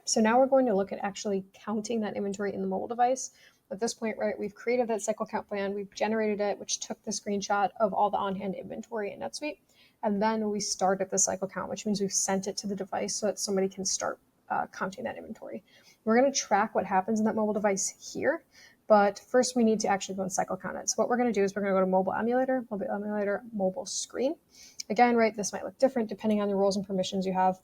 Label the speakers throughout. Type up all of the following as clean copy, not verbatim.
Speaker 1: So now we're going to look at actually counting that inventory in the mobile device. At this point, right, we've created that cycle count plan, we've generated it, which took the screenshot of all the on-hand inventory in NetSuite. And then we started the cycle count, which means we've sent it to the device so that somebody can start counting that inventory. We're going to track what happens in that mobile device here, but first we need to actually go and cycle count it. So what we're going to do is we're going to go to mobile emulator, mobile screen. Again, right, this might look different depending on the roles and permissions you have.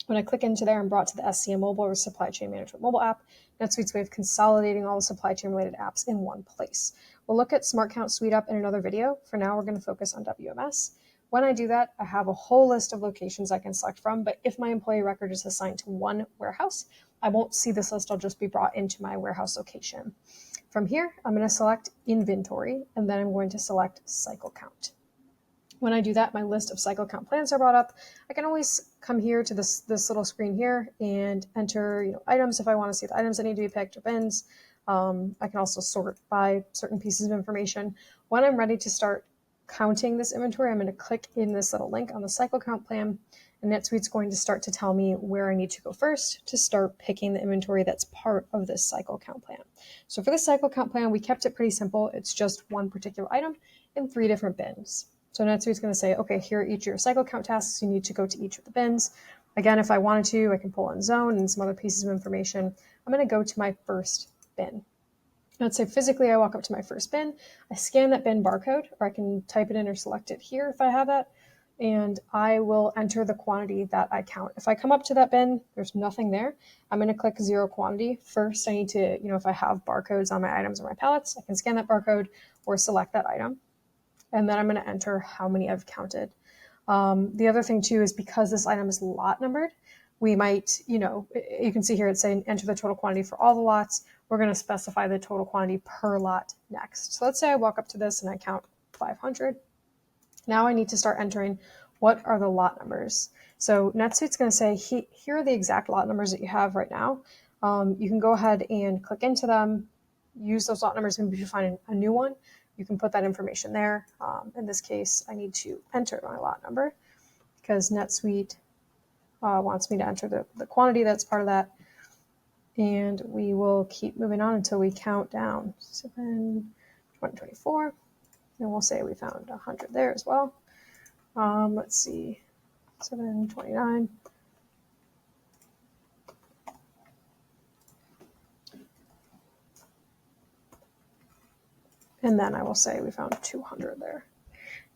Speaker 1: When I click into there, I'm brought to the SCM Mobile or Supply Chain Management mobile app. NetSuite's way of consolidating all the supply chain related apps in one place. We'll look at Smart Count Suite Up in another video. For now, we're going to focus on WMS. When I do that, I have a whole list of locations I can select from, but if my employee record is assigned to one warehouse, I won't see this list. I'll just be brought into my warehouse location. From here, I'm going to select inventory, and then I'm going to select cycle count. When I do that, my list of cycle count plans are brought up. I can always come here to this little screen here and enter items if I want to see the items that need to be picked or bins. I can also sort by certain pieces of information. When I'm ready to start counting this inventory, I'm going to click in this little link on the cycle count plan, and NetSuite's going to start to tell me where I need to go first to start picking the inventory that's part of this cycle count plan. So for the cycle count plan, we kept it pretty simple. It's just one particular item in 3 different bins. So NetSuite's going to say, okay, here are each of your cycle count tasks. You need to go to each of the bins. Again, if I wanted to, I can pull in zone and some other pieces of information. I'm going to go to my first bin. Let's say physically I walk up to my first bin. I scan that bin barcode, or I can type it in or select it here if I have that, and I will enter the quantity that I count. If I come up to that bin, there's nothing there. I'm going to click 0 quantity. First, I need to, if I have barcodes on my items or my pallets, I can scan that barcode or select that item. And then I'm going to enter how many I've counted. The other thing too is because this item is lot numbered, we might, you can see here it's saying enter the total quantity for all the lots. We're going to specify the total quantity per lot next. So let's say I walk up to this and I count 500. Now I need to start entering what are the lot numbers. So NetSuite's going to say, here are the exact lot numbers that you have right now. You can go ahead and click into them, use those lot numbers. Maybe if you find a new one, you can put that information there. In this case, I need to enter my lot number because NetSuite wants me to enter the quantity that's part of that. And we will keep moving on until we count down 7,2024. And we'll say we found 100 there as well. Let's see, 729. And then I will say we found 200 there.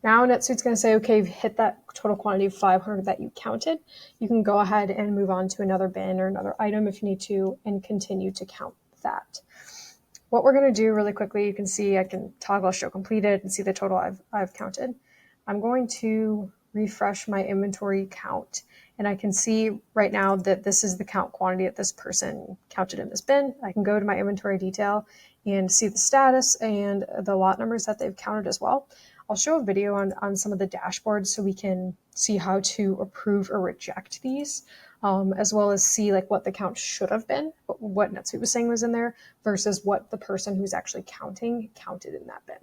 Speaker 1: Now NetSuite's going to say, okay, you've hit that total quantity of 500 that you counted. You can go ahead and move on to another bin or another item if you need to and continue to count that. What we're going to do really quickly, you can see I can toggle show completed and see the total I've counted. I'm going to refresh my inventory count, and I can see right now that this is the count quantity that this person counted in this bin. I can go to my inventory detail and see the status and the lot numbers that they've counted as well. I'll show a video on some of the dashboards so we can see how to approve or reject these, as well as see what the count should have been, what NetSuite was saying was in there versus what the person who's actually counting counted in that bin.